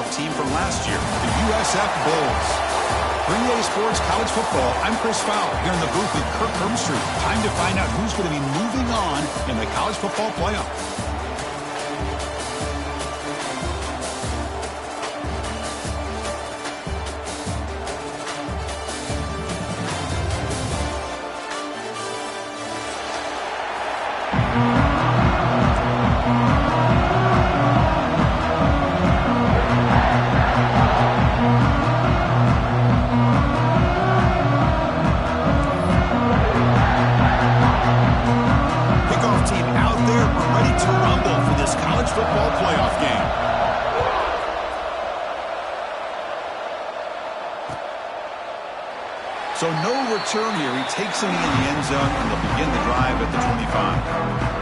playoff team from last year, the USF Bulls. For EA Sports College Football, I'm Chris Fowler here in the booth with Kirk Herbstreit. Time to find out who's going to be moving on in the college football playoff. So no return here. He takes him in the end zone, and they'll begin the drive at the 25.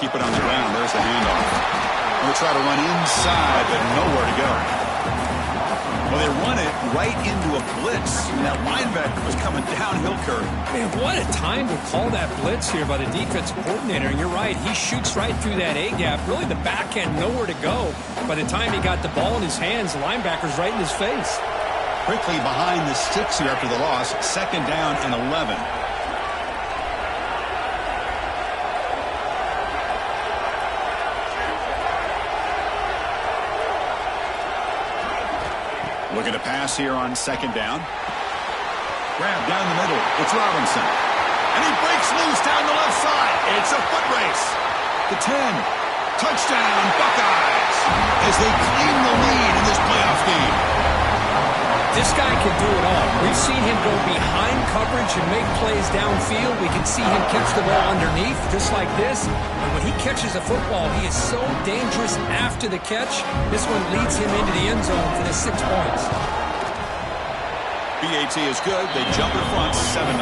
Keep it on the ground. There's the handoff. We'll try to run inside, but nowhere to go. Well, they run it right into a blitz. And that linebacker was coming downhill, Kirk. Man, what a time to call that blitz here by the defensive coordinator. And you're right, he shoots right through that A-gap. Really, the back end, nowhere to go. By the time he got the ball in his hands, the linebacker's right in his face. Quickly behind the sticks here after the loss. 2nd down and 11. Looking to pass here on 2nd down. Grab down the middle. It's Robinson. And he breaks loose down the left side. It's a foot race. The 10. Touchdown, Buckeyes. As they claim the lead in this playoff game. This guy can do it all. We've seen him go behind coverage and make plays downfield. We can see him catch the ball underneath, just like this. And when he catches a football, he is so dangerous after the catch. This one leads him into the end zone for the 6 points. BAT is good. They jump in front, 7-0.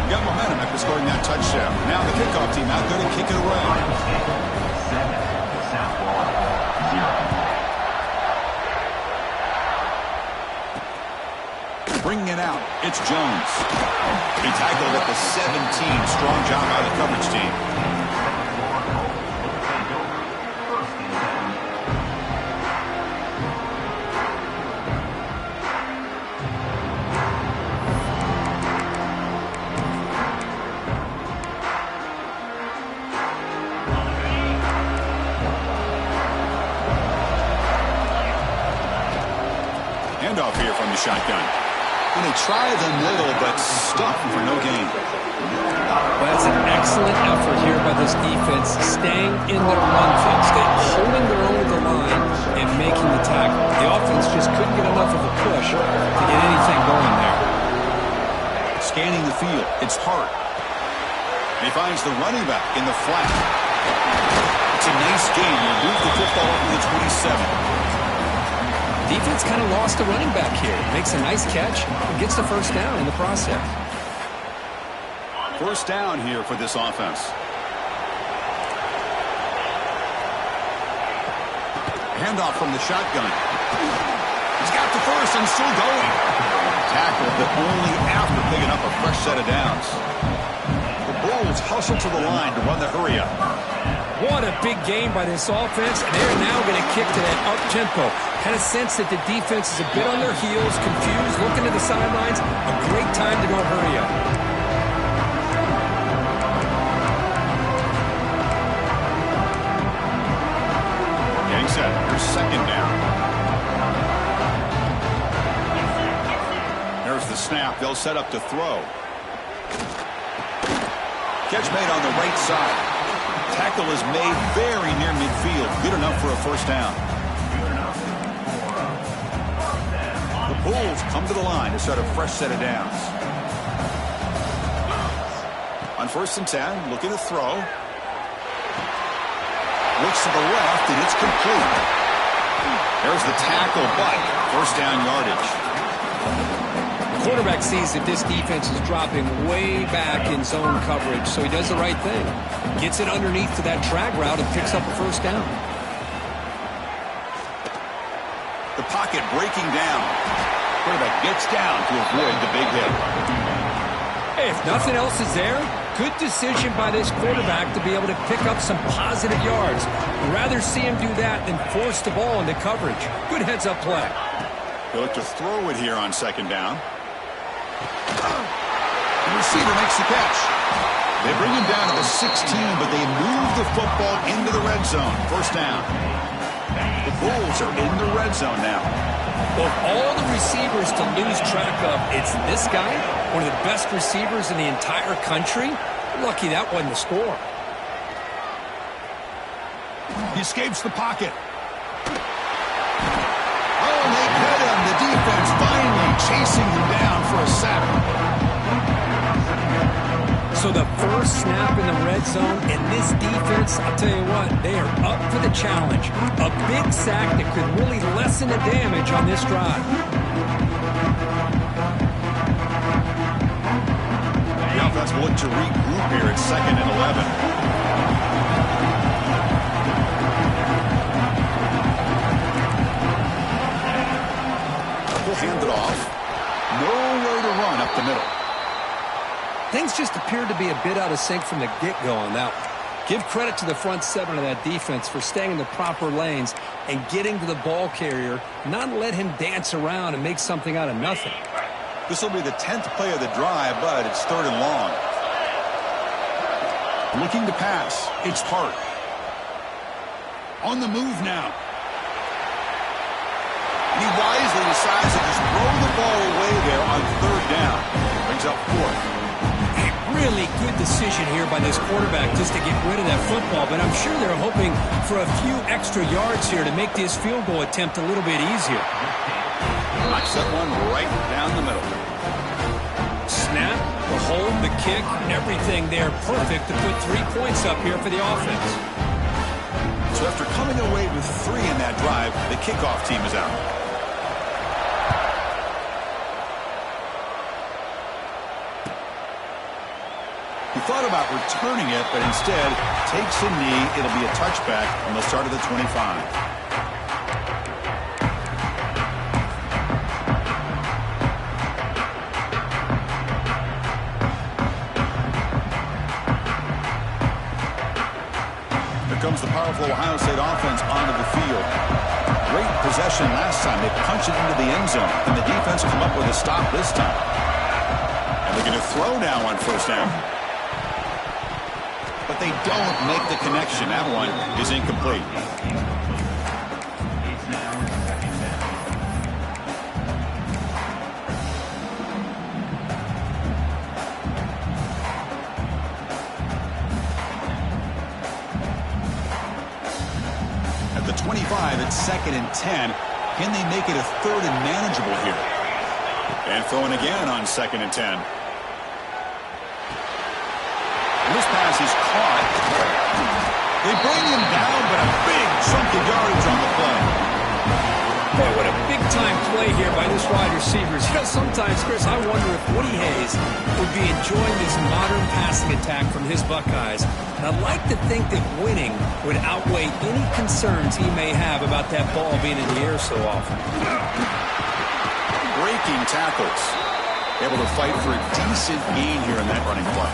Got momentum after scoring that touchdown. Now the kickoff team out there to kick it away. 7, South Florida, 0. Bringing it out, it's Jones. He tackled at the 17. Strong job by the coverage team. Handoff here from the shotgun. And they try the middle, but stuck for no gain. Well, that's an excellent effort here by this defense, staying in their run fix, holding their own with the line and making the tackle. The offense just couldn't get enough of a push to get anything going there. Scanning the field, it's Hart. And he finds the running back in the flat. It's a nice game. He moved the football up to the 27. Defense kind of lost the running back here. Makes a nice catch and gets the first down in the process. First down here for this offense. Handoff from the shotgun. He's got the first and still going. Tackled, but only after picking up a fresh set of downs. The Bulls hustle to the line to run the hurry-up. What a big game by this offense, and they're now going to kick to that up-tempo. Kind of sense that the defense is a bit on their heels, confused, looking to the sidelines. A great time to go hurry up. Getting set. Here's 2nd down. There's the snap. They'll set up to throw. Catch made on the right side. Tackle is made very near midfield. Good enough for a first down. The Bulls come to the line to start a fresh set of downs. On 1st and 10, looking to throw. Looks to the left, and it's complete. There's the tackle, but first down yardage. quarterback sees that this defense is dropping way back in zone coverage, so he does the right thing. Gets it underneath to that drag route and picks up a first down. The pocket breaking down. Quarterback gets down to avoid the big hit. Hey, if nothing else is there, good decision by this quarterback to be able to pick up some positive yards. I'd rather see him do that than force the ball into coverage. Good heads-up play. He'll look to throw it here on second down. The receiver makes the catch. They bring him down to the 16, but they move the football into the red zone. First down. The Bulls are in the red zone now. Of all the receivers to lose track of, it's this guy, one of the best receivers in the entire country. Lucky that wasn't the score. He escapes the pocket. Oh, and they get him. The defense finally chasing him down for a sack. So the first snap in the red zone, and this defense, I'll tell you what, they are up for the challenge. A big sack that could really lessen the damage on this drive. The offense will look to regroup here at 2nd and 11. He'll hand it off. Nowhere to run up the middle. Things just appeared to be a bit out of sync from the get-go on that one. Give credit to the front seven of that defense for staying in the proper lanes and getting to the ball carrier, not let him dance around and make something out of nothing. This will be the 10th play of the drive, but it's 3rd and long. Looking to pass. It's Hart. On the move now. He wisely decides to just throw the ball away there on 3rd down. Brings up 4th. Really good decision here by this quarterback just to get rid of that football, but I'm sure they're hoping for a few extra yards here to make this field goal attempt a little bit easier. Knocks that one right down the middle. Snap, the hold, the kick, everything there perfect to put 3 points up here for the offense. So after coming away with 3 in that drive, the kickoff team is out. He thought about returning it, but instead takes a knee. It'll be a touchback, and they'll start at the 25. Here comes the powerful Ohio State offense onto the field. Great possession last time. They punched it into the end zone, and the defense come up with a stop this time. And they're going to throw now on 1st down. But they don't make the connection. That one is incomplete. At the 25, it's 2nd and 10. Can they make it a 3rd and manageable here? And throwing again on 2nd and 10. This pass is caught. They bring him down, but a big chunk of yardage on the play. Boy, what a big-time play here by this wide receiver. You know, sometimes, Chris, I wonder if Woody Hayes would be enjoying this modern passing attack from his Buckeyes. And I'd like to think that winning would outweigh any concerns he may have about that ball being in the air so often. Breaking tackles. Able to fight for a decent gain here in that running play.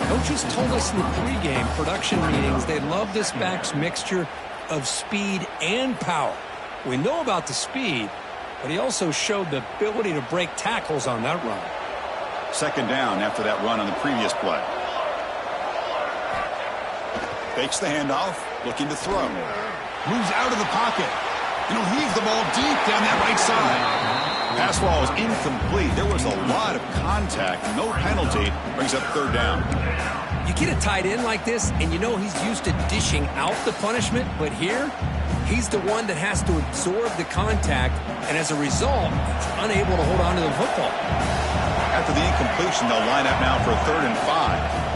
Coaches told us in the pregame production meetings they love this back's mixture of speed and power. We know about the speed, but he also showed the ability to break tackles on that run. 2nd down after that run on the previous play. Fakes the handoff, looking to throw. Moves out of the pocket. And he'll heave the ball deep down that right side. Pass ball is incomplete. There was a lot of contact. No penalty. Brings up 3rd down. You get a tight end like this, and you know he's used to dishing out the punishment, but here, he's the one that has to absorb the contact, and as a result, he's unable to hold on to the football. After the incompletion, they'll line up now for a 3rd and 5.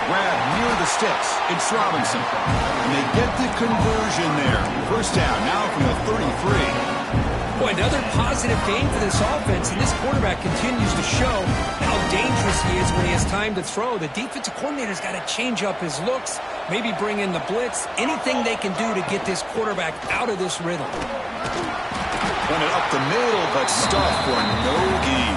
Grab near the sticks. It's Robinson. And they get the conversion there. First down now from the 33. Boy, another positive game for this offense, and this quarterback continues to show how dangerous he is when he has time to throw. The defensive coordinator's got to change up his looks, maybe bring in the blitz, anything they can do to get this quarterback out of this rhythm. Run it up the middle, but stuffed for no gain.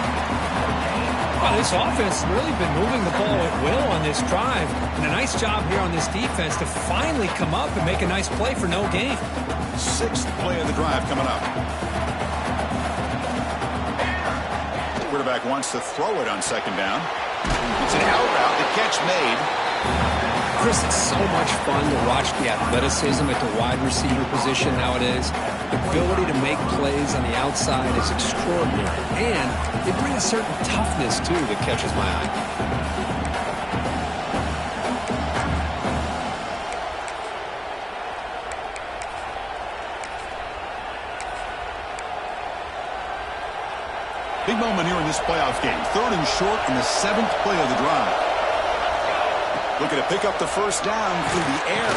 Well, this offense has really been moving the ball at will on this drive, and a nice job here on this defense to finally come up and make a nice play for no gain. Sixth play of the drive coming up. Quarterback wants to throw it on second down. It's an out route. The catch made. Chris, it's so much fun to watch the athleticism at the wide receiver position nowadays. The ability to make plays on the outside is extraordinary. And they bring a certain toughness, too, that catches my eye. Big moment here in this playoff game. 3rd and short in the 7th play of the drive. Looking to pick up the first down through the air.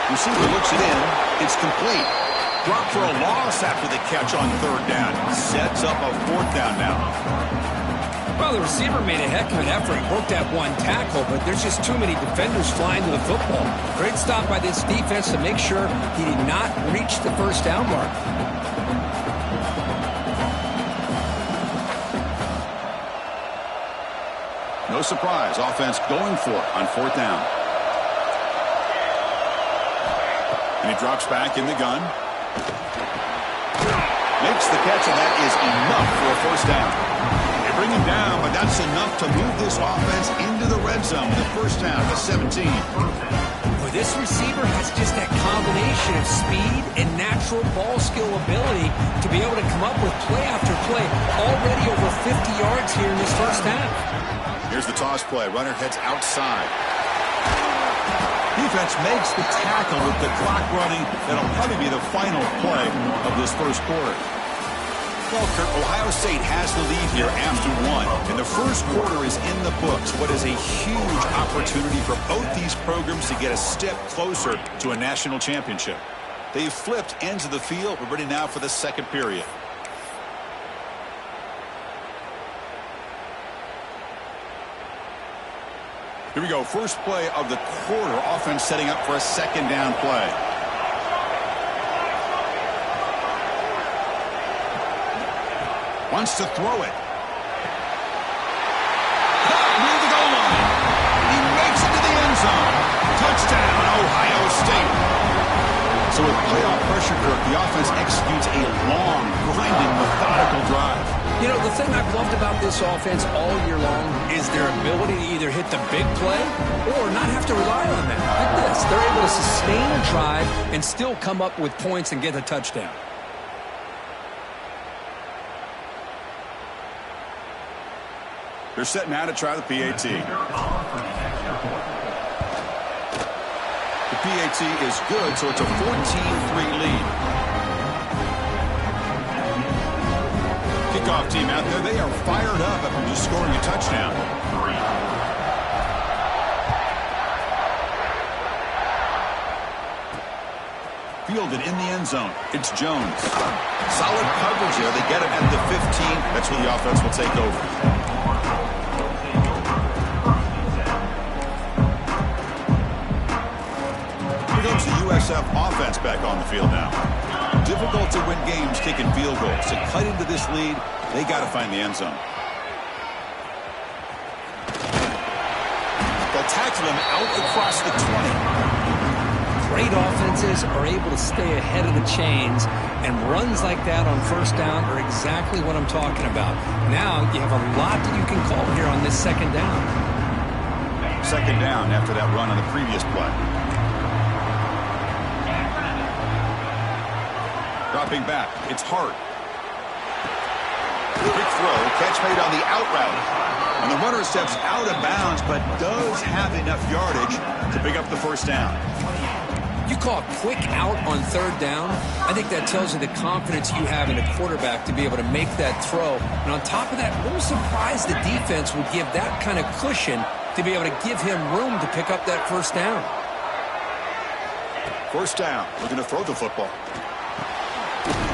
Receiver looks it in. It's complete. Drop for a loss after the catch on 3rd down. Sets up a 4th down now. Well, the receiver made a heck of an effort. He broke that one tackle, but there's just too many defenders flying to the football. Great stop by this defense to make sure he did not reach the first down mark. No surprise. Offense going for it on 4th down. And he drops back in the gun. Makes the catch, and that is enough for a first down. They bring him down, but that's enough to move this offense into the red zone. The first down to 17. Well, this receiver has just that combination of speed and natural ball skill ability to be able to come up with play after play. Already over 50 yards here in this first half. Here's the toss play. Runner heads outside. Defense makes the tackle with the clock running. That'll probably be the final play of this first quarter. Well, Kurt, Ohio State has the lead here after 1. And the first quarter is in the books. What is a huge opportunity for both these programs to get a step closer to a national championship. They've flipped ends of the field. We're ready now for the second period. Here we go. First play of the quarter. Offense setting up for a second down play. Wants to throw it. Near the goal line. He makes it to the end zone. Touchdown, Ohio State. So with playoff pressure, Kirk, the offense executes a long, grinding, methodical drive. You know, the thing I've loved about this offense all year long is their ability to either hit the big play or not have to rely on that. Like this. They're able to sustain a drive and still come up with points and get a touchdown. They're set now to try the PAT. The PAT is good, so it's a 14-3 lead. Kickoff team out there, they are fired up after just scoring a touchdown. Fielded in the end zone. It's Jones. Solid coverage here. They get him at the 15. That's where the offense will take over. Here comes the USF offense back on the field now. Difficult to win games kicking field goals. To cut into this lead, they got to find the end zone. They'll tackle him out across the 20. Great offenses are able to stay ahead of the chains, and runs like that on first down are exactly what I'm talking about. Now you have a lot that you can call here on this second down. Second down after that run on the previous play. Dropping back, it's Hart. Quick throw, catch made on the out route. And the runner steps out of bounds, but does have enough yardage to pick up the first down. You call a quick out on third down. I think that tells you the confidence you have in a quarterback to be able to make that throw. And on top of that, a little surprised the defense would give that kind of cushion to be able to give him room to pick up that first down. First down, looking to throw the football.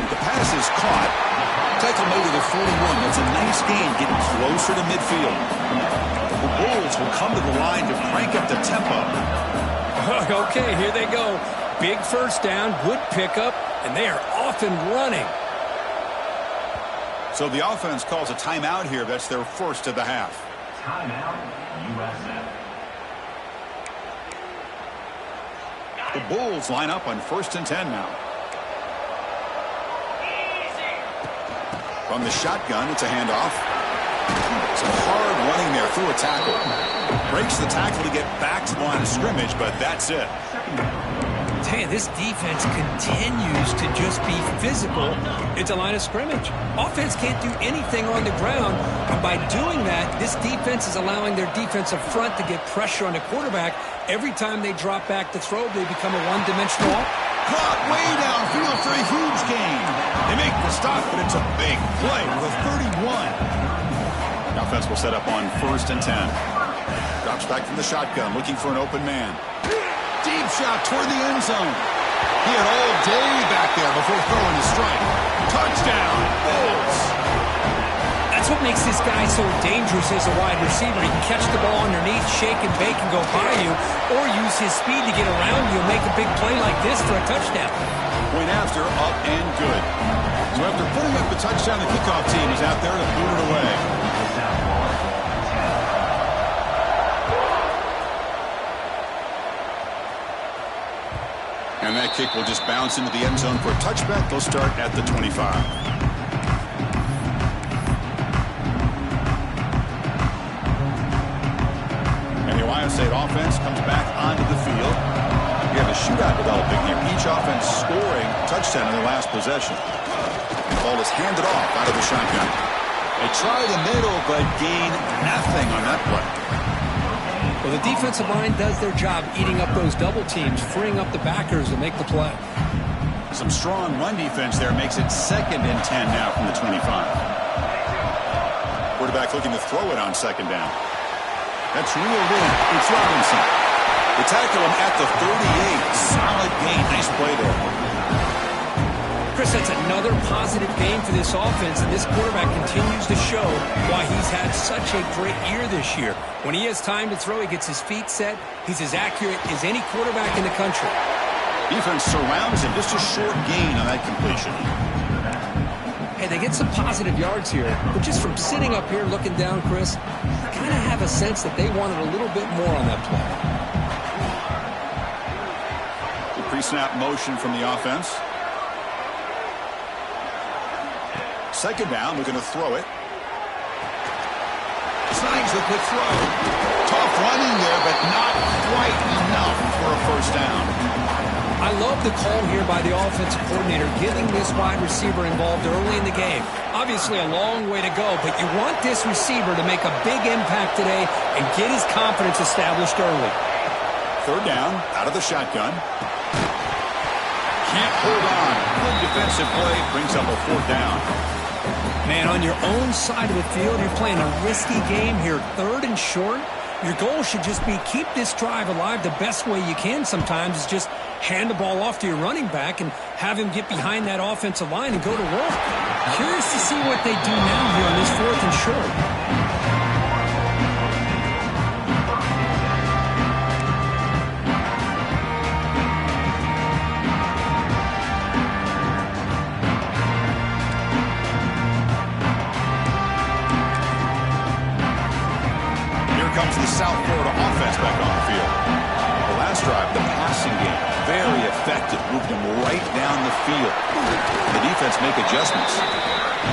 The pass pass is caught. Tackle made to the 41. That's a nice gain, getting closer to midfield. The Bulls will come to the line to crank up the tempo. Okay, here they go. Big first down, good pickup, and they are off and running. So the offense calls a timeout here. That's their first of the half. Timeout, USA. The Bulls line up on 1st and 10 now. From the shotgun, it's a handoff. It's a hard running there through a tackle. Breaks the tackle to get back to the line of scrimmage, but that's it. Hey, this defense continues to just be physical at the line of scrimmage. Offense can't do anything on the ground, and by doing that, this defense is allowing their defensive front to get pressure on the quarterback. Every time they drop back to throw, they become a one-dimensional. Caught way downfield for a huge gain. They make the stop, but it's a big play with a 31. The offense will set up on 1st and 10. Drops back from the shotgun, looking for an open man. Deep shot toward the end zone. He had all day back there before throwing the strike. Touchdown, Bulls. That's what makes this guy so dangerous as a wide receiver. He can catch the ball underneath, shake and bake and go by you, or use his speed to get around you and make a big play like this for a touchdown. Went after, up and good. So after putting up the touchdown, the kickoff team is out there to boot it away. And that kick will just bounce into the end zone for a touchback. They'll start at the 25. And the Ohio State offense comes back onto the field. We have a shootout developing here. Each offense scoring a touchdown in their last possession. The ball is handed off out of the shotgun. They try the middle, but gain nothing on that play. Well, the defensive line does their job eating up those double teams, freeing up the backers to make the play. Some strong run defense there makes it 2nd and 10 now from the 25. Quarterback looking to throw it on 2nd down. That's reeled in. It's Robinson. They tackle him at the 38. Solid gain. Nice play there. Chris, that's another positive game for this offense, and this quarterback continues to show why he's had such a great year this year. When he has time to throw, he gets his feet set. He's as accurate as any quarterback in the country. Defense surrounds him. Just a short gain on that completion. Hey, they get some positive yards here, but just from sitting up here looking down, Chris, I kind of have a sense that they wanted a little bit more on that play. The pre-snap motion from the offense. 2nd down, they're going to throw it. Snags the quick throw. Tough running there, but not quite enough for a 1st down. I love the call here by the offensive coordinator, getting this wide receiver involved early in the game. Obviously a long way to go, but you want this receiver to make a big impact today and get his confidence established early. 3rd down, out of the shotgun. Can't hold on. Good defensive play, brings up a 4th down. Man, on your own side of the field, you're playing a risky game here. 3rd and short. Your goal should just be keep this drive alive the best way you can sometimes is just hand the ball off to your running back and have him get behind that offensive line and go to work. Curious to see what they do now here on this 4th and short. Comes the South Florida offense back on the field. The last drive, the passing game, very effective. Moved him right down the field. The defense make adjustments.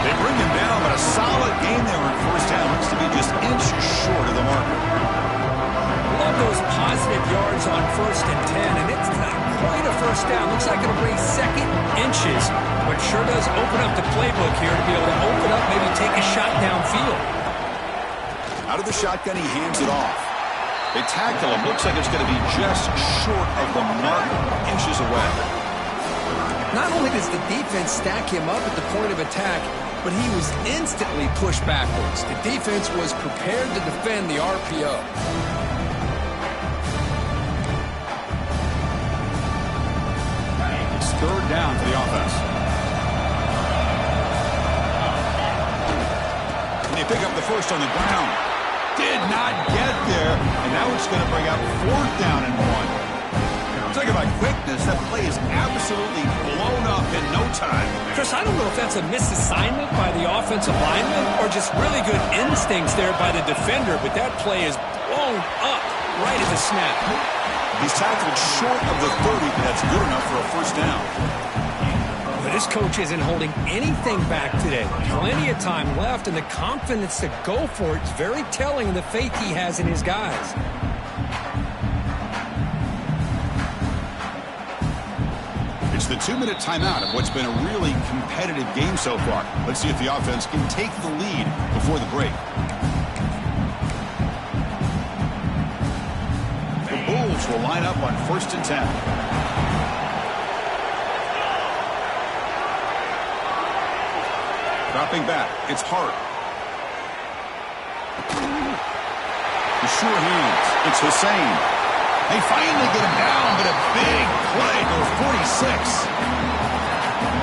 They bring him down, but a solid game there on 1st down. Looks to be just inches short of the marker. Love those positive yards on 1st and 10, and it's not quite a 1st down. Looks like it'll bring 2nd inches, but sure does open up the playbook here to be able to open up, maybe take a shot downfield. Out of the shotgun, he hands it off. They tackle him. Looks like it's going to be just short of the mark, inches away. Not only does the defense stack him up at the point of attack, but he was instantly pushed backwards. The defense was prepared to defend the RPO. It's 3rd down for the offense. pick up the first on the ground. Did not get there, and now it's going to bring up 4th down and 1. Talk about quickness. That play is absolutely blown up in no time. Chris, I don't know if that's a misassignment by the offensive lineman or just really good instincts there by the defender, but that play is blown up right at the snap. He's tackled short of the 30, but that's good enough for a first down. But this coach isn't holding anything back today. Plenty of time left, and the confidence to go for it is very telling of the faith he has in his guys. It's the 2-minute timeout of what's been a really competitive game so far. Let's see if the offense can take the lead before the break. The Bulls will line up on 1st and 10. Dropping back, it's Hart. The sure hands, it's Hussein. They finally get him down, but a big play goes 46.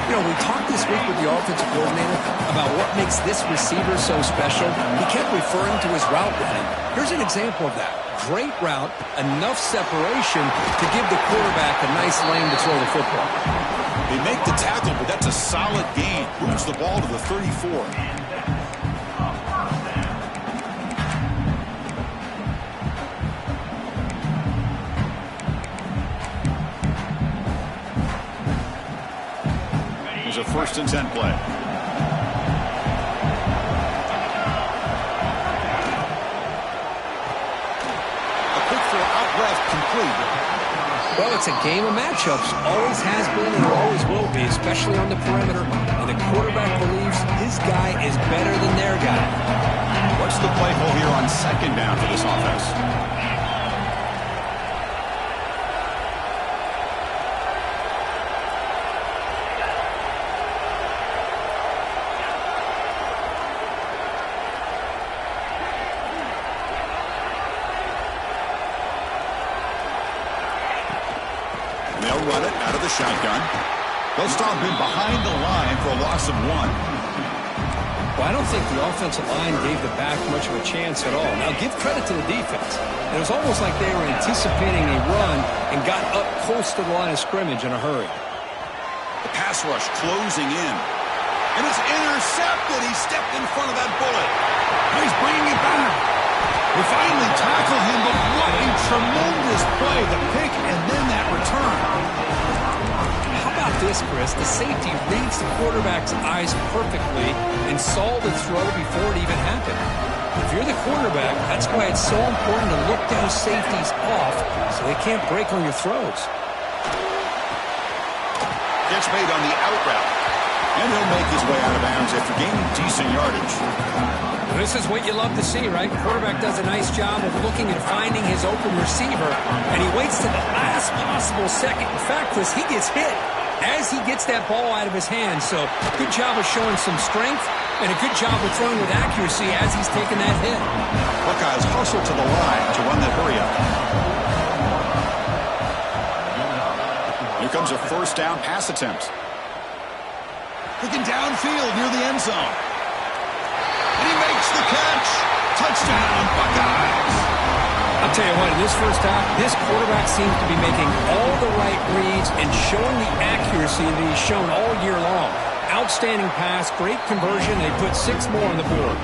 You know, we talked this week with the offensive coordinator about what makes this receiver so special. He kept referring to his route running. Here's an example of that. Great route, enough separation to give the quarterback a nice lane to throw the football. They make the tackle, but that's a solid gain. Moves the ball to the 34. A 1st and 10 play. A quick throw out left, complete. Well, it's a game of matchups. Always has been and always will be, especially on the perimeter. And the quarterback believes his guy is better than their guy. What's the play call here on 2nd down for this offense? They'll run it out of the shotgun. They'll stop him behind the line for a loss of 1. Well, I don't think the offensive line gave the back much of a chance at all. Now, give credit to the defense. It was almost like they were anticipating a run and got up close to the line of scrimmage in a hurry. The pass rush closing in. And it's intercepted. He stepped in front of that bullet. And he's bringing it back. They finally tackle him, but what a tremendous play. The pick and then that return. How about this, Chris? The safety reads the quarterback's eyes perfectly and saw the throw before it even happened. If you're the quarterback, that's why it's so important to look those safeties off so they can't break on your throws. Gets made on the out route. And he'll make his way out of bounds after gaining decent yardage. This is what you love to see, right? Quarterback does a nice job of looking and finding his open receiver, and he waits to the last possible second. In fact, Chris, he gets hit as he gets that ball out of his hands. So good job of showing some strength and a good job of throwing with accuracy as he's taking that hit. Buckeyes hustle to the line to run that hurry up. Here comes a 1st down pass attempt. Looking downfield near the end zone. And he makes the catch. Touchdown, Buckeyes. I'll tell you what, in this first half, this quarterback seems to be making all the right reads and showing the accuracy that he's shown all year long. Outstanding pass, great conversion. They put 6 more on the board.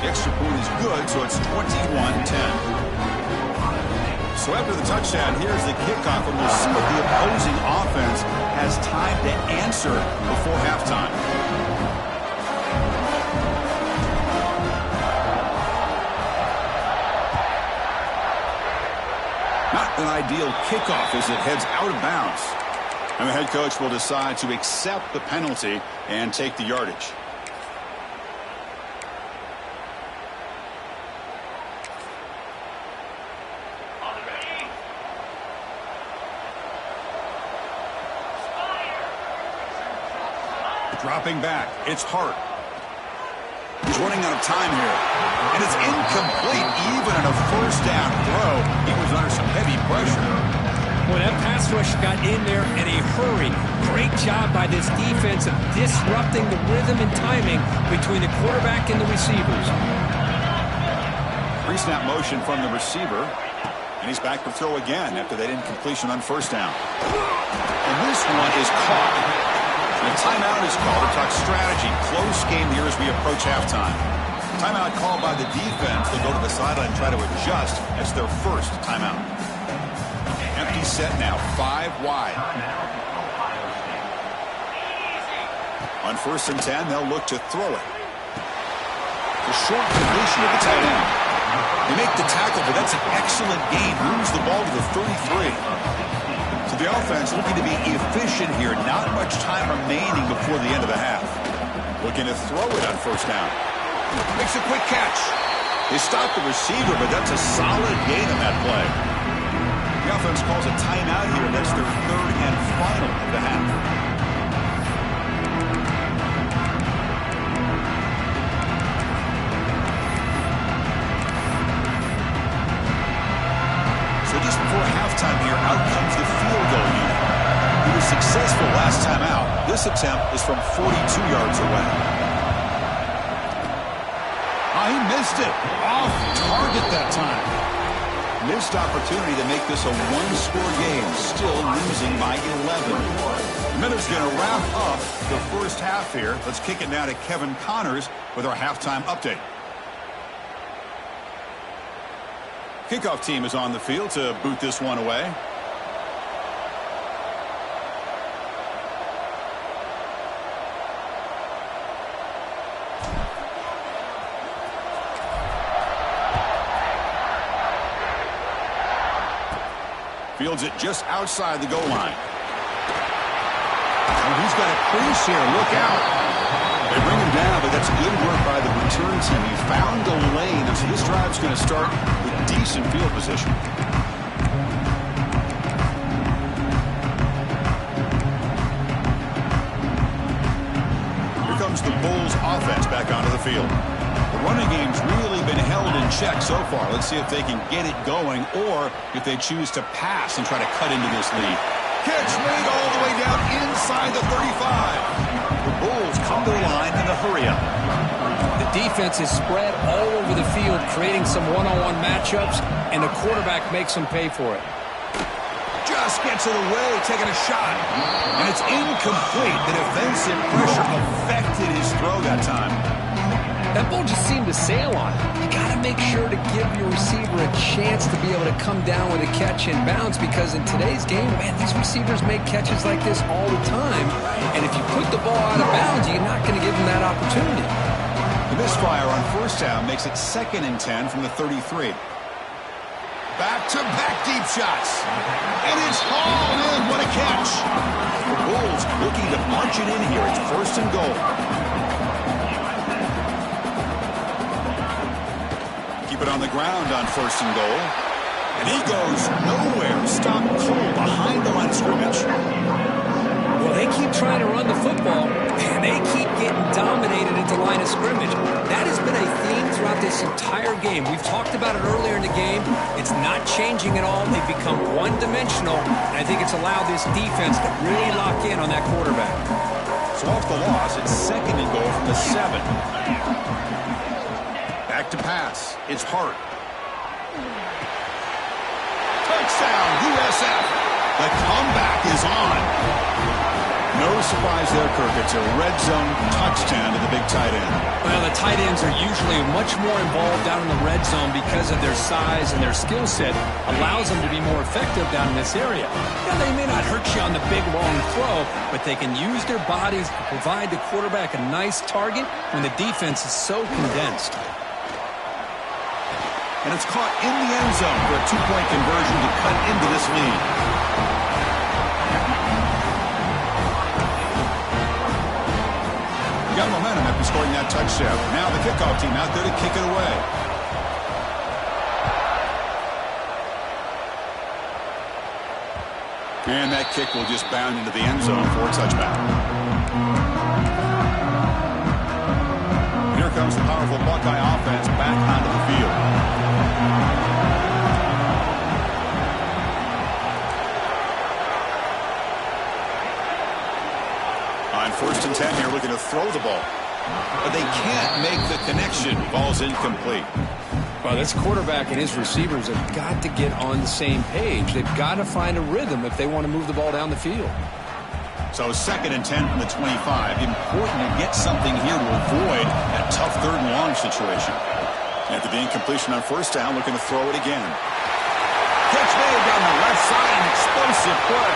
The extra point is good, so it's 21-10. So after the touchdown, here's the kickoff, and we'll see if the opposing offense has time to answer before halftime. Not an ideal kickoff as it heads out of bounds. And the head coach will decide to accept the penalty and take the yardage. Dropping back, it's Hart. He's running out of time here. And it's incomplete even on a 1st down throw. He was under some heavy pressure. Well, that pass rush got in there in a hurry. Great job by this defense of disrupting the rhythm and timing between the quarterback and the receivers. Pre-snap motion from the receiver. And he's back to throw again after that incompletion on first down. And this one is caught. And a timeout is called to talk strategy. Close game here as we approach halftime. Timeout called by the defense. They'll go to the sideline and try to adjust. That's their first timeout. Empty set now, 5 wide. On 1st and 10, they'll look to throw it. The short completion of the tight end. They make the tackle, but that's an excellent gain. Moves the ball to the 33. So the offense looking to be efficient here. Not much time remaining before the end of the half. Looking to throw it on 1st down. Makes a quick catch. They stop the receiver, but that's a solid gain on that play. The offense calls a timeout here. That's their 3rd and final of the half. So just before halftime here, out comes the field goal unit. He was successful last time out. This attempt is from 42 yards away. He missed it. Off target that time. Missed opportunity to make this a one-score game. Still losing by 11. The Minnows going to wrap up the first half here. Let's kick it now to Kevin Connors with our halftime update. Kickoff team is on the field to boot this one away. Fields it just outside the goal line. And he's got a crease here. Look out. They bring him down, but that's good work by the return team. He found a lane, and so this drive's going to start with decent field position. Here comes the Bulls offense back onto the field. The running game's really been held in check so far. Let's see if they can get it going or if they choose to pass and try to cut into this lead. Catch made all the way down inside the 35. The Bulls come to the line in a hurry-up. The defense is spread all over the field, creating some one-on-one matchups, and the quarterback makes them pay for it. Just gets it away, taking a shot. And it's incomplete. The defensive pressure affected his throw that time. That ball just seemed to sail on it. You got to make sure to give your receiver a chance to be able to come down with a catch and bounce, because in today's game, man, these receivers make catches like this all the time. And if you put the ball out of bounds, you're not going to give them that opportunity. The misfire on first down makes it 2nd and 10 from the 33. Back-to-back deep shots. And it's hauled in. What a catch. The Bulls looking to punch it in here. It's 1st and goal. Keep it on the ground on 1st and goal. And he goes nowhere. Stop cold behind the line of scrimmage. Well, they keep trying to run the football, and they keep getting dominated at the line of scrimmage. That has been a theme throughout this entire game. We've talked about it earlier in the game. It's not changing at all. They've become one-dimensional, and I think it's allowed this defense to really lock in on that quarterback. So off the loss, it's 2nd and goal from the 7. Back to pass. It's Hart. Touchdown, USF. The comeback is on. No surprise there, Kirk. It's a red zone touchdown to the big tight end. Well, the tight ends are usually much more involved down in the red zone because of their size and their skill set. Allows them to be more effective down in this area. Now, they may not hurt you on the big, long throw, but they can use their bodies to provide the quarterback a nice target when the defense is so condensed. And it's caught in the end zone for a 2-point conversion to cut into this lead. Got momentum after scoring that touchdown. Now the kickoff team out there to kick it away. And that kick will just bound into the end zone for a touchback. Here comes the powerful Buckeye offense back onto the field. but they can't make the connection. Ball's incomplete. Well, this quarterback and his receivers have got to get on the same page. They've got to find a rhythm if they want to move the ball down the field. So 2nd and 10 from the 25. Important to get something here to avoid that tough 3rd and long situation. After the incompletion on 1st down, looking to throw it again. Catch made down the left side, an explosive play.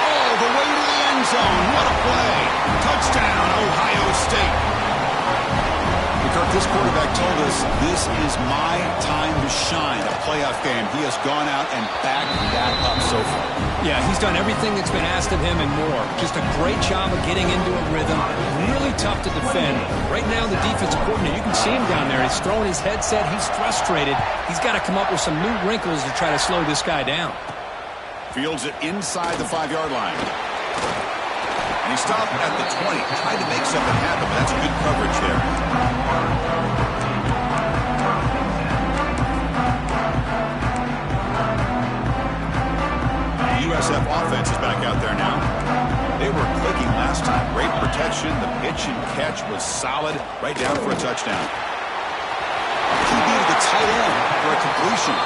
All the way to the end zone. What a play. Touchdown, Ohio State. Kirk, this quarterback told us this is my time to shine, a playoff game. He has gone out and backed that up so far. Yeah, he's done everything that's been asked of him and more. Just a great job of getting into a rhythm. Really tough to defend. Right now, the defensive coordinator, you can see him down there. He's throwing his headset. He's frustrated. He's got to come up with some new wrinkles to try to slow this guy down. Fields it inside the 5-yard line. And he stopped at the 20, tried to make something happen, but that's good coverage there. The USF offense is back out there now. They were clicking last time. Great protection. The pitch and catch was solid. Right down for a touchdown. He needed the tight end for a completion.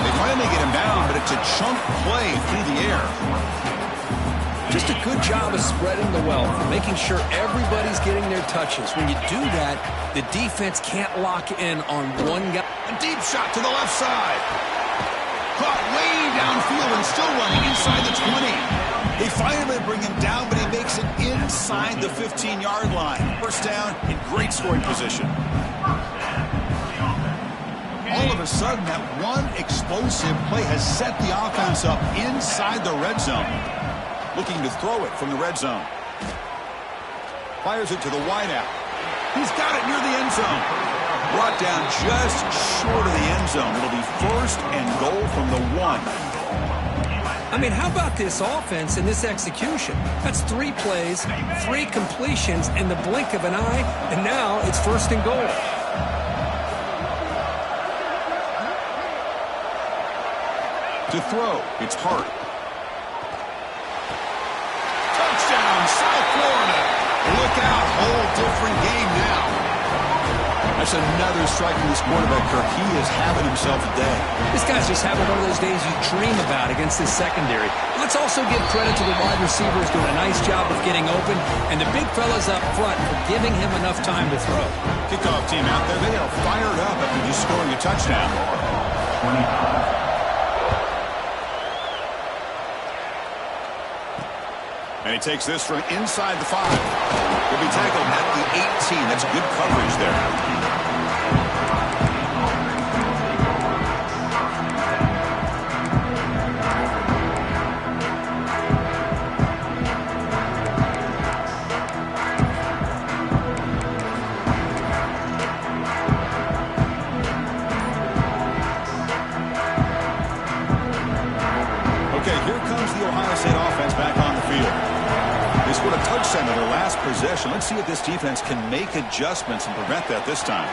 They finally get him down, but it's a chunk play through the air. Just a good job of spreading the wealth, making sure everybody's getting their touches. When you do that, the defense can't lock in on one guy. A deep shot to the left side. Caught way downfield and still running inside the 20. They finally bring him down, but he makes it inside the 15-yard line. 1st down in great scoring position. All of a sudden, that one explosive play has set the offense up inside the red zone. Looking to throw it from the red zone. Fires it to the wideout. He's got it near the end zone. Brought down just short of the end zone. It'll be 1st and goal from the 1. I mean, how about this offense and this execution? That's 3 plays, 3 completions in the blink of an eye, and now it's 1st and goal. To throw, it's Hart. South Florida. Look out, whole different game now. That's another strike from this quarterback, Kirk. He is having himself a day. This guy's just having one of those days you dream about against this secondary. Let's also give credit to the wide receivers doing a nice job of getting open, and the big fellas up front for giving him enough time to throw. Kickoff team out there, they are fired up after just scoring a touchdown. And he takes this from inside the 5. He'll be tackled at the 18. That's good coverage there. Okay, here comes the Ohio State offense back on the field. They scored a touchdown in their last possession. Let's see if this defense can make adjustments and prevent that this time.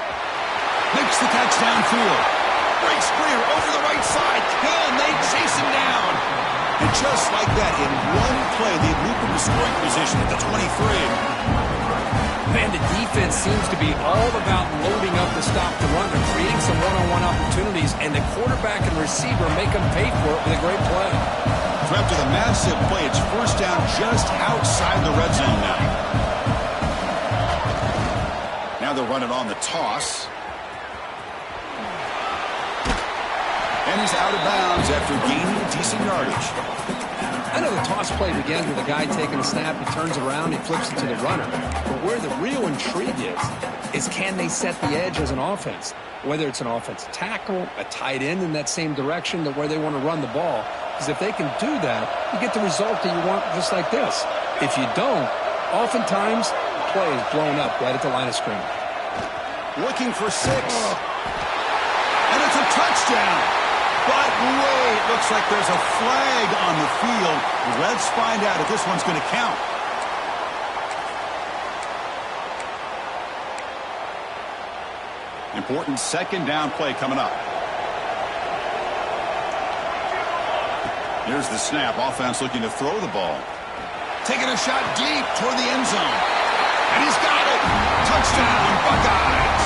Makes the catch downfield. Breaks clear over the right side. Can they chase him down? And just like that, in one play, they move him to scoring position at the 23. Man, the defense seems to be all about loading up the stop the run. They're creating some one-on-one opportunities, and the quarterback and receiver make them pay for it with a great play. So after the massive play, it's 1st down just outside the red zone now. Now they'll run it on the toss. And he's out of bounds after gaining decent yardage. I know the toss play begins with a guy taking a snap, he turns around, he flips it to the runner. But where the real intrigue is can they set the edge as an offense? Whether it's an offensive tackle, a tight end in that same direction, where they want to run the ball. Because if they can do that, you get the result that you want just like this. If you don't, oftentimes, the play is blown up right at the line of scrimmage. Looking for 6. And it's a touchdown. But wait, looks like there's a flag on the field. Let's find out if this one's going to count. Important 2nd down play coming up. Here's the snap. Offense looking to throw the ball. Taking a shot deep toward the end zone. And he's got it. Touchdown, Buckeyes.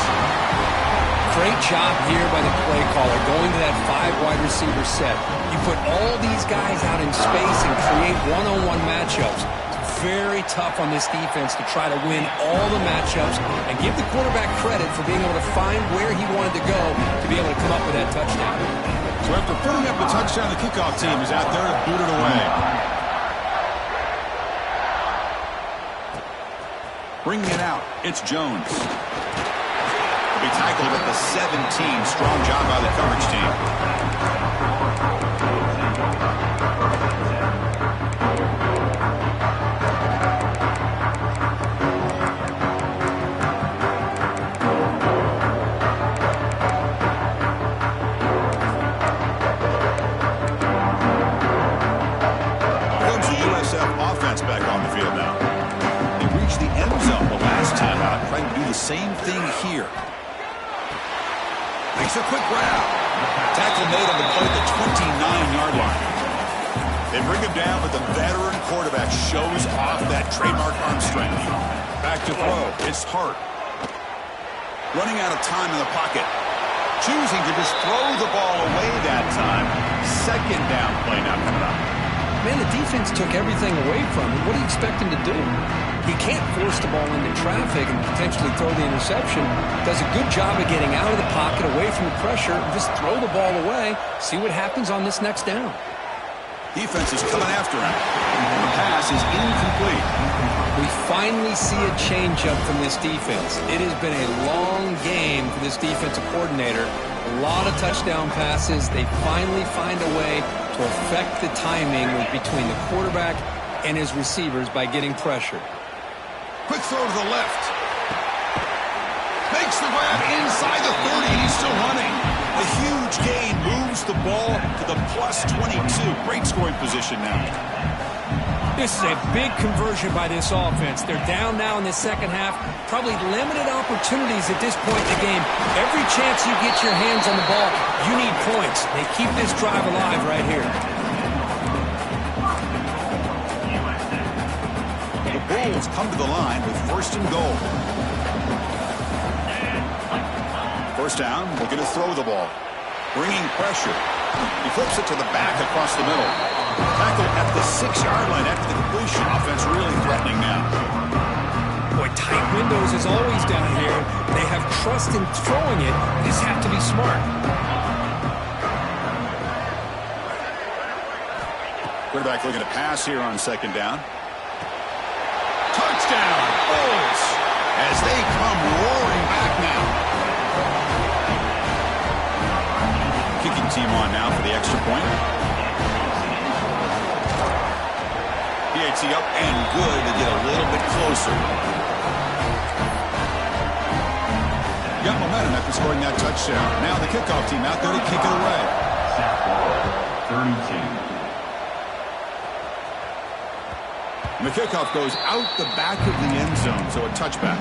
Great job here by the play caller going to that 5 wide receiver set. You put all these guys out in space and create one-on-one matchups. It's very tough on this defense to try to win all the matchups and give the quarterback credit for being able to find where he wanted to go to be able to come up with that touchdown. So after putting up the touchdown, the kickoff team is out there to boot it away. Bringing it out, it's Jones. He'll be tackled at the 17. Strong job by the coverage team. Comes the USF offense back on the field now. They reached the end zone the last time out, trying to do the same thing here. Makes a quick grab. Tackle made on the play at the 29-yard line. They bring him down, but the veteran quarterback shows off that trademark arm strength. Back to throw. It's Hart. Running out of time in the pocket. Choosing to just throw the ball away that time. Second down play now coming up. Man, the defense took everything away from him. What do you expect him to do? He can't force the ball into traffic and potentially throw the interception. Does a good job of getting out of the pocket, away from the pressure, and just throw the ball away. See what happens on this next down. Defense is coming after him. The pass is incomplete. We finally see a changeup from this defense. It has been a long game for this defensive coordinator. A lot of touchdown passes. They finally find a way to affect the timing between the quarterback and his receivers by getting pressure. Quick throw to the left. Makes the grab inside the 30. He's still running. A huge gain moves the ball to the plus 22. Great scoring position now. This is a big conversion by this offense. They're down now in the second half. Probably limited opportunities at this point in the game. Every chance you get your hands on the ball, you need points. They keep this drive alive right here. The Bulls come to the line with first and goal. First down, looking to throw the ball. Bringing pressure. He flips it to the back across the middle. Tackle at the 6-yard line after the completion. Offense really threatening now. Boy, tight windows as always down here. They have trust in throwing it. They just have to be smart. Quarterback looking to pass here on second down. Touchdown, Bulls, as they come roaring back now. Kicking team on now for the extra point. PAT up and good to get a little bit closer. Got momentum after scoring that touchdown. Now the kickoff team out there to kick it away. Snap ball, 32. And the kickoff goes out the back of the end zone, so a touchback.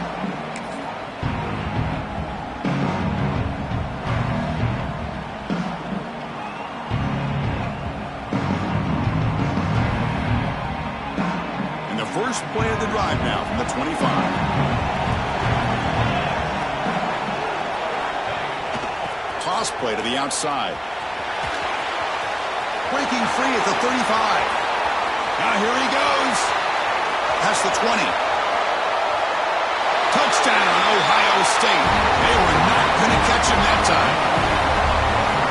And the first play of the drive now from the 25. Toss play to the outside. Breaking free at the 35. Now here he goes. That's the 20. Touchdown, Ohio State. They were not going to catch him that time.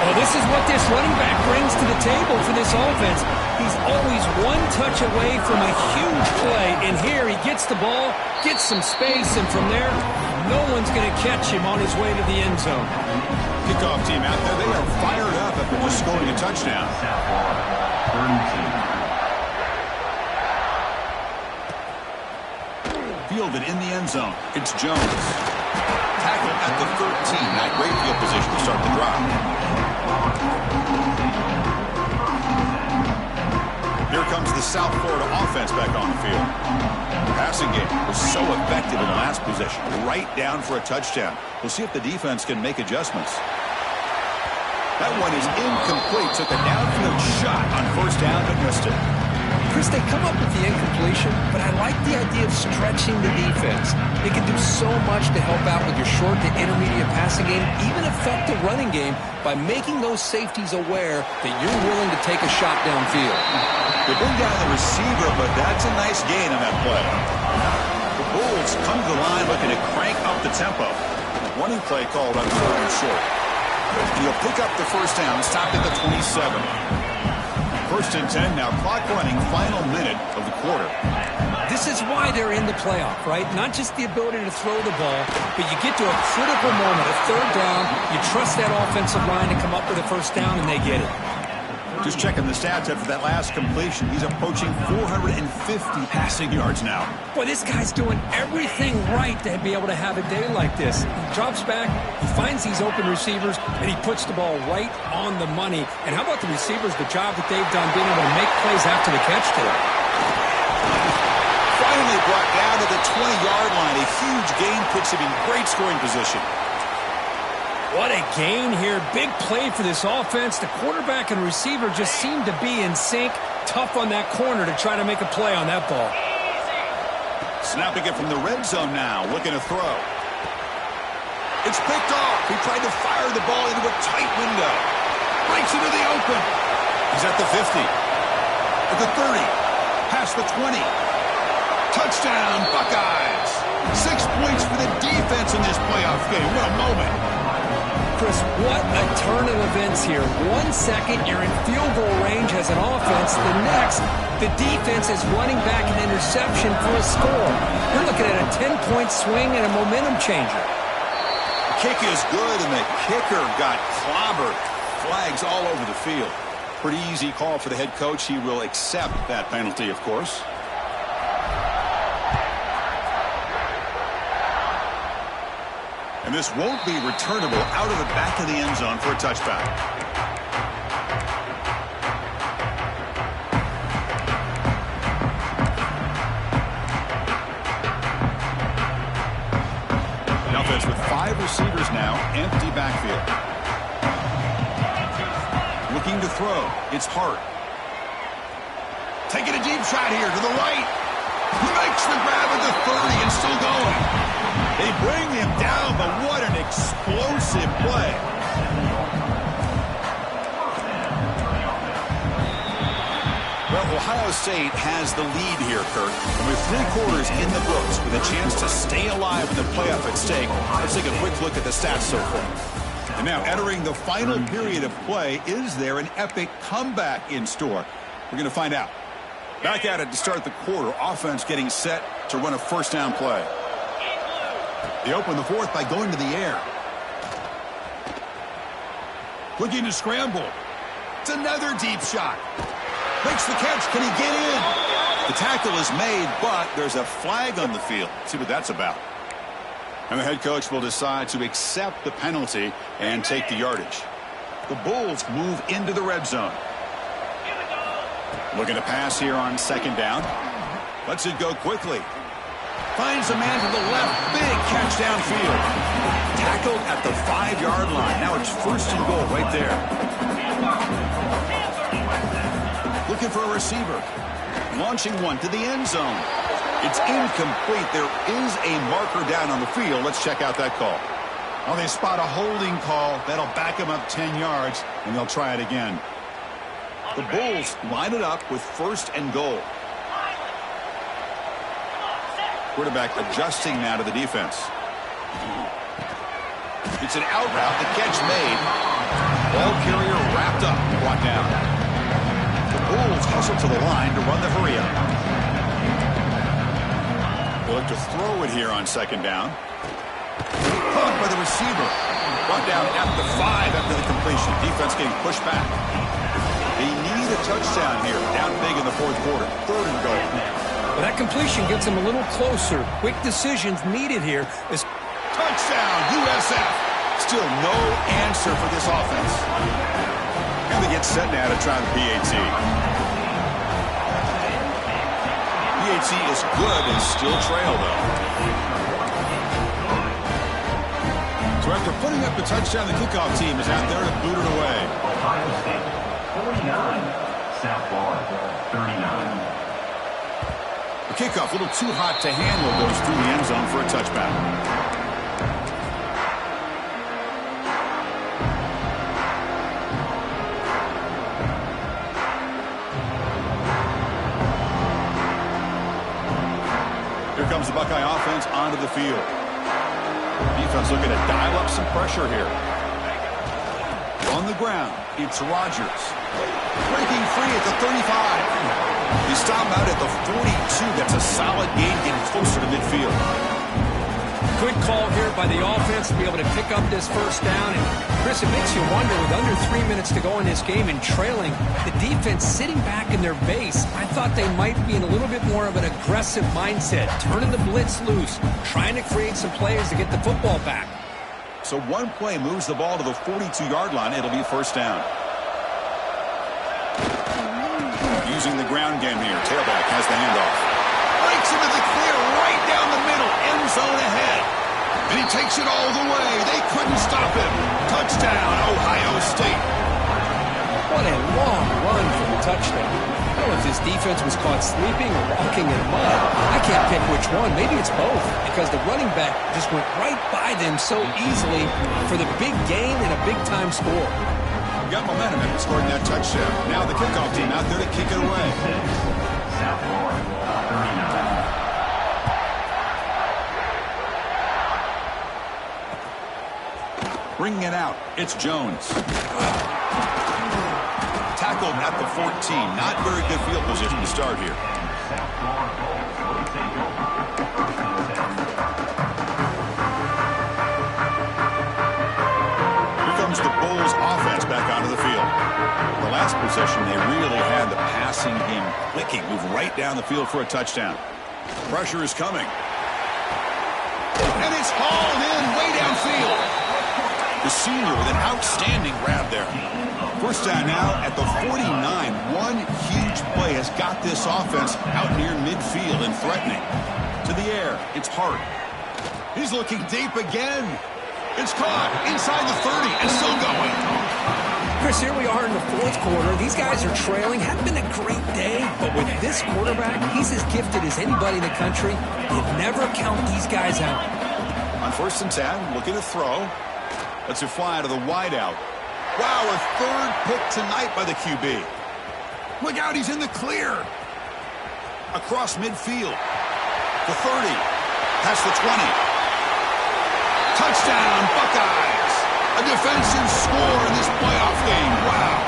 Well, this is what this running back brings to the table for this offense. He's always one touch away from a huge play. And here he gets the ball, gets some space, and from there, no one's going to catch him on his way to the end zone. Kickoff team out there, they are fired up after just scoring a touchdown. Snap ball, 32. Fielded in the end zone. It's Jones. Tackle at the 13. Not great field position to start the drive. Here comes the South Florida offense back on the field. The passing game was so effective in the last possession. Right down for a touchdown. We'll see if the defense can make adjustments. That one is incomplete. Took a downfield shot on first down but missed it. Chris, they come up with the incompletion, but I like the idea of stretching the defense. It can do so much to help out with your short to intermediate passing game, even affect the running game by making those safeties aware that you're willing to take a shot downfield. They bring down the receiver, but that's a nice gain on that play. The Bulls come to the line looking to crank up the tempo. Running play called on 4th and short. And he'll pick up the first down, stopped at the 27. 1st and 10, now clock running, final minute of the quarter. This is why they're in the playoff, right? Not just the ability to throw the ball, but you get to a critical moment, a 3rd down, you trust that offensive line to come up with a first down, and they get it. Just checking the stats after that last completion. He's approaching 450 passing yards now. Boy, this guy's doing everything right to be able to have a day like this. He drops back, he finds these open receivers, and he puts the ball right on the money. And how about the receivers, the job that they've done being able to make plays after the catch today? Finally brought down to the 20-yard line. A huge gain puts him in great scoring position. What a gain here. Big play for this offense. The quarterback and receiver just seem to be in sync. Tough on that corner to try to make a play on that ball. Snapping it from the red zone now. Looking to throw. It's picked off. He tried to fire the ball into a tight window. Breaks into the open. He's at the 50. At the 30. Past the 20. Touchdown, Buckeyes. 6 points for the defense in this playoff game. What a moment. Chris, what a turn of events here. 1 second, you're in field goal range as an offense. The next, the defense is running back an interception for a score. You're looking at a 10-point swing and a momentum changer. Kick is good, and the kicker got clobbered. Flags all over the field. Pretty easy call for the head coach. He will accept that penalty, of course. And this won't be returnable out of the back of the end zone for a touchback. The offense with 5 receivers now, empty backfield. Looking to throw. It's Hart. Taking a deep shot here to the right. He makes the grab at the 30 and still going. They bring him down, but what an explosive play. Well, Ohio State has the lead here, Kirk. And with 3 quarters in the books, with a chance to stay alive in the playoff at stake, let's take a quick look at the stats so far. And now, entering the final period of play, is there an epic comeback in store? We're going to find out. Back at it to start the quarter. Offense getting set to run a first down play. They open the 4th by going to the air. Looking to scramble. It's another deep shot. Makes the catch. Can he get in? The tackle is made, but there's a flag on the field. Let's see what that's about. And the head coach will decide to accept the penalty and take the yardage. The Bulls move into the red zone. Looking to pass here on 2nd down. Lets it go quickly. Finds a man to the left. Big catch downfield. Tackled at the 5-yard line. Now it's 1st and goal right there. Looking for a receiver. Launching one to the end zone. It's incomplete. There is a marker down on the field. Let's check out that call. Well, they spot a holding call. That'll back them up 10 yards, and they'll try it again. The Bulls line it up with 1st and goal. Quarterback adjusting now to the defense. It's an out route. The catch made. Ball carrier wrapped up. Brought down. The Bulls hustle to the line to run the hurry up. They'll look to throw it here on 2nd down. Caught by the receiver. Brought down at the 5 after the completion. Defense getting pushed back. They need a touchdown here. Down big in the 4th quarter. 3rd and goal. Well, that completion gets them a little closer. Quick decisions needed here. Touchdown, USF. Still no answer for this offense. And they get set now to try the PAT. PAT is good and still trail, though. So after putting up the touchdown, the kickoff team is out there to boot it away. Ohio State, 49. South Florida, 39. Kickoff, a little too hot to handle, goes through the end zone for a touchback. Here comes the Buckeye offense onto the field. Defense looking to dial up some pressure here. On the ground, it's Rodgers. Breaking free at the 35. He's stopped out at the 42. That's a solid gain, getting closer to midfield. Good call here by the offense to be able to pick up this first down. And, Chris, it makes you wonder, with under 3 minutes to go in this game and trailing, the defense sitting back in their base, I thought they might be in a little bit more of an aggressive mindset, turning the blitz loose, trying to create some plays to get the football back. So one play moves the ball to the 42-yard line. It'll be first down. Using the ground game here. Tailback has the handoff. Breaks into the clear right down the middle. End zone ahead. And he takes it all the way. They couldn't stop him. Touchdown, Ohio State. What a long run for the touchdown. I don't know if this defense was caught sleeping or walking in mud. I can't pick which one. Maybe it's both, because the running back just went right by them so easily for the big gain and a big-time score. Got momentum after scoring that touchdown. Now the kickoff team out there to kick it away. South Florida, 39. Bringing it out, it's Jones. Tackled at the 14. Not very good field position to start here. South Florida, so they take over. Here comes the Bulls offense back onto the field. The last possession, they really had the passing game clicking. Move right down the field for a touchdown. Pressure is coming. And it's hauled in way downfield. The senior with an outstanding grab there. First down now at the 49. One huge play has got this offense out near midfield and threatening. To the air, it's Hart. He's looking deep again. It's caught inside the 30 and still going. Chris, here we are in the fourth quarter. These guys are trailing. Hadn't been a great day, but with this quarterback, he's as gifted as anybody in the country. You never count these guys out. On 1st and 10, looking to throw. Lets it fly to the wideout. Wow, a third pick tonight by the QB. Look out, he's in the clear. Across midfield. The 30. Past the 20. Touchdown, Buckeyes. A defensive score in this playoff game. Wow.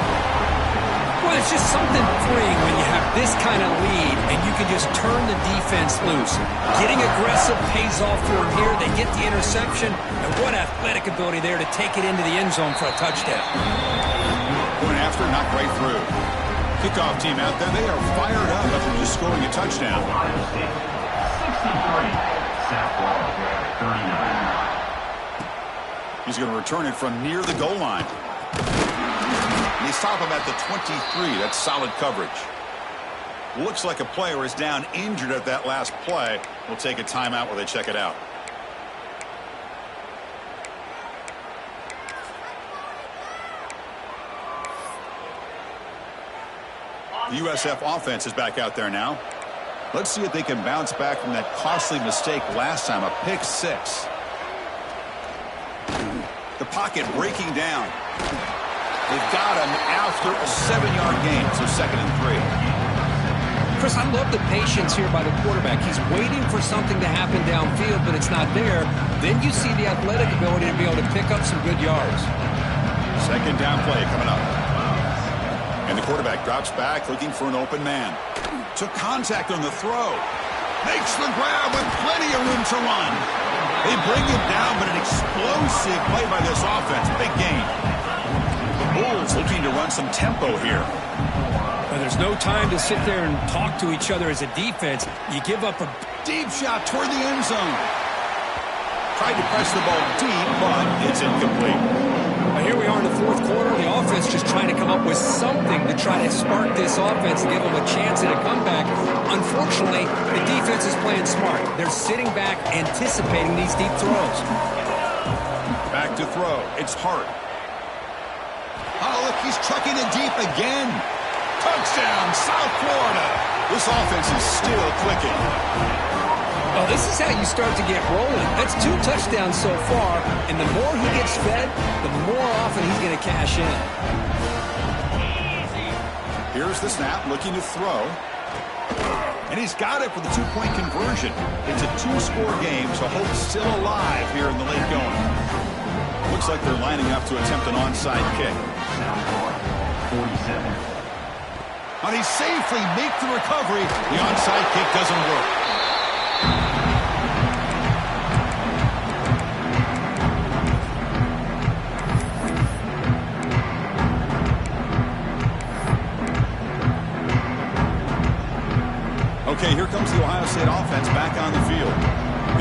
Well, it's just something freeing when you have this kind of lead and you can just turn the defense loose. Getting aggressive pays off for them here. They get the interception, and what athletic ability there to take it into the end zone for a touchdown. Going after, not right through. Kickoff team out there, they are fired up after just scoring a touchdown. Ohio State, 63. South Florida, 39. He's going to return it from near the goal line. And they stop him at the 23. That's solid coverage. Looks like a player is down injured at that last play. We'll take a timeout while they check it out. The USF offense is back out there now. Let's see if they can bounce back from that costly mistake last time, a pick six. The pocket breaking down. They've got him after a 7-yard gain, so 2nd and 3. Chris, I love the patience here by the quarterback. He's waiting for something to happen downfield, but it's not there. Then you see the athletic ability to be able to pick up some good yards. 2nd down play coming up. And the quarterback drops back, looking for an open man. Took contact on the throw. Makes the grab with plenty of room to run. They bring him down, but an explosive play by this offense. Big gain. The Bulls looking to run some tempo here. Well, there's no time to sit there and talk to each other as a defense. You give up a Deep shot toward the end zone. Tried to press the ball deep, but it's incomplete. Now here we are in the fourth quarter. The offense just trying to come up with something to try to spark this offense and give them a chance at a comeback. Unfortunately, the defense is playing smart. They're sitting back, anticipating these deep throws. Back to throw. It's Hart. Oh, look, he's trucking it deep again. Touchdown, South Florida. This offense is still clicking. Well, this is how you start to get rolling. That's 2 touchdowns so far, and the more he gets fed, the more often he's going to cash in. Here's the snap, looking to throw. And he's got it for the 2-point conversion. It's a 2-score game, so hope's still alive here in the late going. Looks like they're lining up to attempt an onside kick. 47. And he safely makes the recovery. The onside kick doesn't work. Okay, here comes the Ohio State offense back on the field.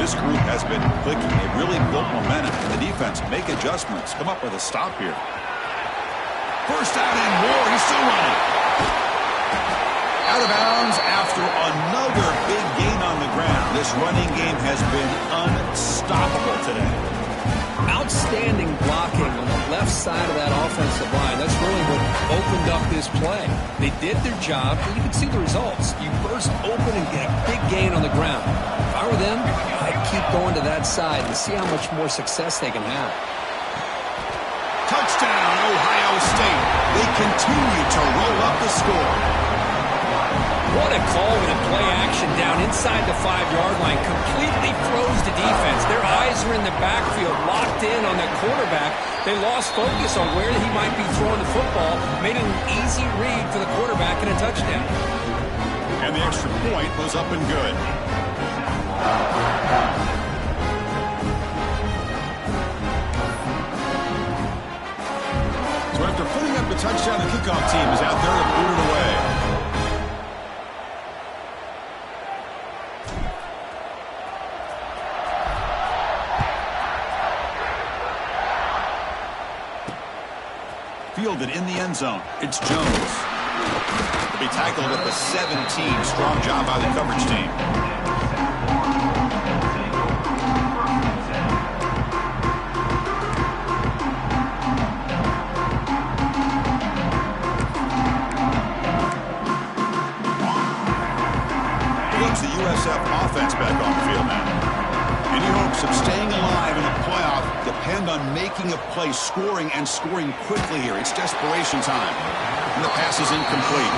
This group has been clicking. They've really built momentum. And the defense make adjustments. Come up with a stop here. First down and more. He's still running. Out of bounds after another big gain on the ground. This running game has been unstoppable today. Outstanding blocking on the left side of that offensive line. That's really what opened up this play. They did their job, and you can see the results. You burst open and get a big gain on the ground. If I were them, I'd keep going to that side and see how much more success they can have. Touchdown, Ohio State. They continue to roll up the score. What a call with a play action down inside the 5-yard line. Completely froze the defense. Their eyes are in the backfield, locked in on the quarterback. They lost focus on where he might be throwing the football. Made it an easy read for the quarterback and a touchdown. And the extra point was up and good. So after putting up the touchdown, the kickoff team is out there to boot it away. Fielded in the end zone. It's Jones. To be tackled at the 17. Strong job by the coverage team. Here comes the USF offense back on the field now. Any hopes of staying alive in the playoff depend on making a play, scoring, and scoring quickly here. It's desperation time. And the pass is incomplete.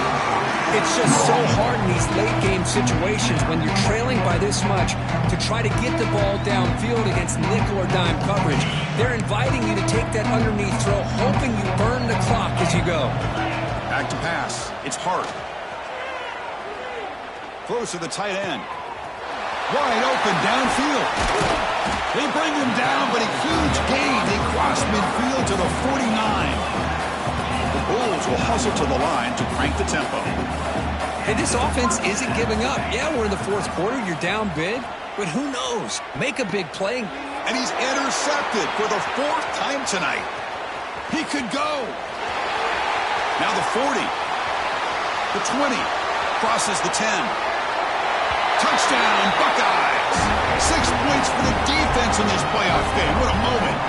It's just so hard in these late-game situations when you're trailing by this much to try to get the ball downfield against nickel or dime coverage. They're inviting you to take that underneath throw, hoping you burn the clock as you go. Back to pass. It's Hart. Throws to the tight end. Wide open downfield. They bring him down, but a huge gain. They cross midfield to the 49. The Bulls will hustle to the line to crank the tempo. Hey, this offense isn't giving up. Yeah, we're in the 4th quarter. You're down big. But who knows? Make a big play. And he's intercepted for the 4th time tonight. He could go. Now the 40. The 20. Crosses the 10. Touchdown, Buckeyes. 6 points for the defense in this playoff game. What a moment.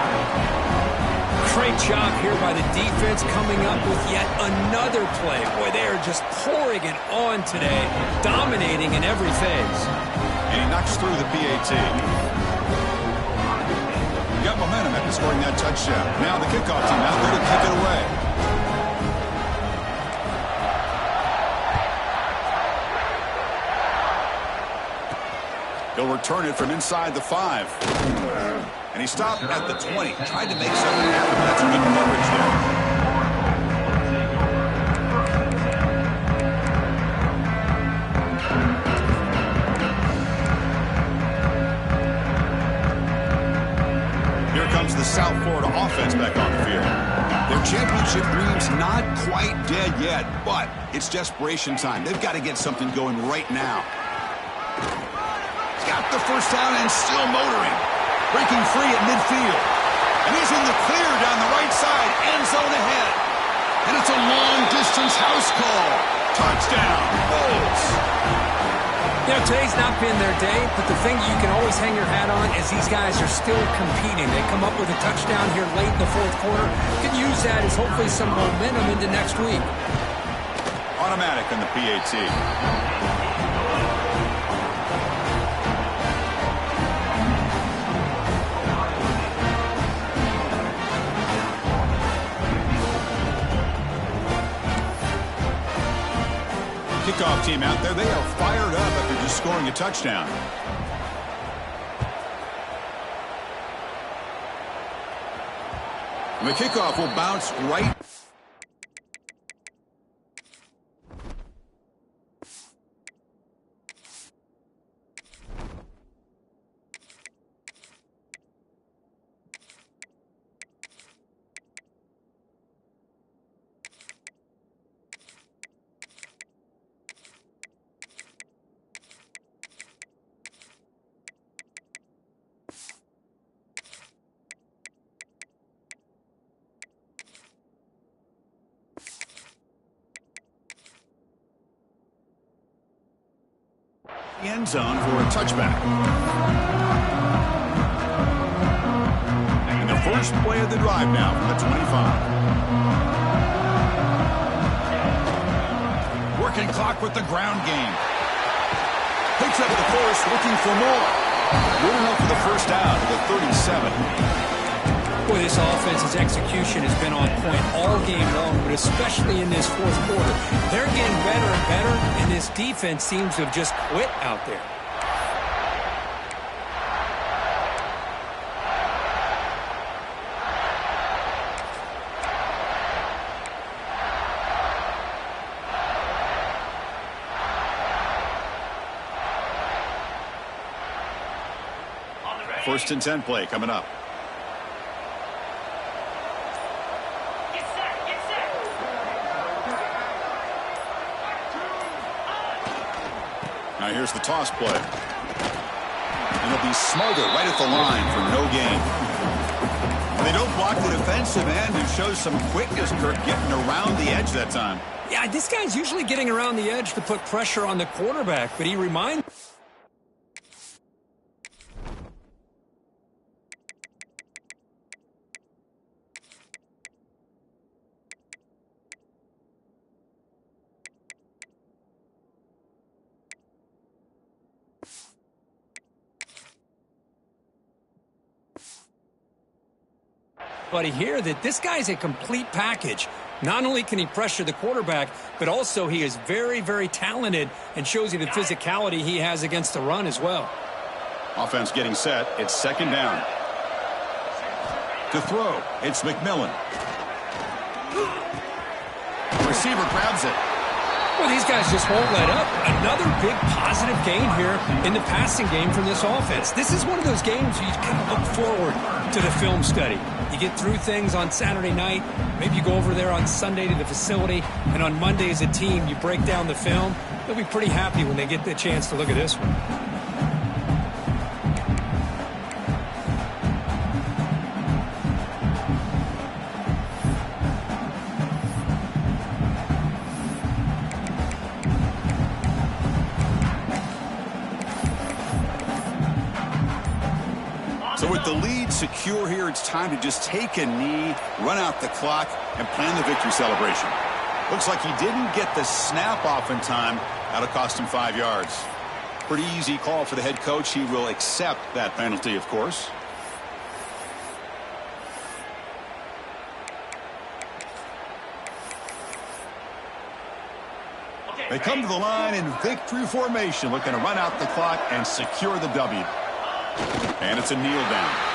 Great job here by the defense coming up with yet another play. Boy, they are just pouring it on today, dominating in every phase. And he knocks through the PAT. Got momentum after scoring that touchdown. Now the kickoff team out there to kick it away. He'll return it from inside the 5. And he stopped at the 20. Tried to make something happen. That's good coverage there. Here comes the South Florida offense back on the field. Their championship dream's not quite dead yet, but it's desperation time. They've got to get something going right now. Got the first down and still motoring. Breaking free at midfield. And he's in the clear down the right side. End zone ahead. And it's a long-distance house call. Touchdown, Bulls. You know, today's not been their day, but the thing you can always hang your hat on is these guys are still competing. They come up with a touchdown here late in the 4th quarter. You can use that as hopefully some momentum into next week. On automatic on the PAT. Kickoff team out there. They are fired up after just scoring a touchdown. And the kickoff will bounce right. End zone for a touchback. And the first play of the drive now from the 25. Working clock with the ground game. Picks up the course, looking for more. Good enough for the first down to the 37. Boy, this offense's execution has been on point all game long, but especially in this fourth quarter. They're getting better and better, and this defense seems to have just quit out there. First and 10 play coming up. Now here's the toss play. And they'll be smothered right at the line for no gain. And they don't block the defensive end, who shows some quickness, Kirk, getting around the edge that time. Yeah, this guy's usually getting around the edge to put pressure on the quarterback, but he reminds... buddy here that this guy's a complete package. Not only can he pressure the quarterback, but also he is very, very talented and shows you the physicality he has against the run as well. Offense getting set. It's second down. To throw, it's McMillan. Receiver grabs it. Well, these guys just won't let up. Another big positive gain here in the passing game from this offense. This is one of those games where you kind of look forward to the film study. You get through things on Saturday night. Maybe you go over there on Sunday to the facility, and on Monday as a team, you break down the film. They'll be pretty happy when they get the chance to look at this one. So with the lead secure here, it's time to just take a knee, run out the clock, and plan the victory celebration. Looks like he didn't get the snap off in time. That'll cost him 5 yards. Pretty easy call for the head coach. He will accept that penalty, of course. They come to the line in victory formation, looking to run out the clock and secure the W. And it's a kneel down.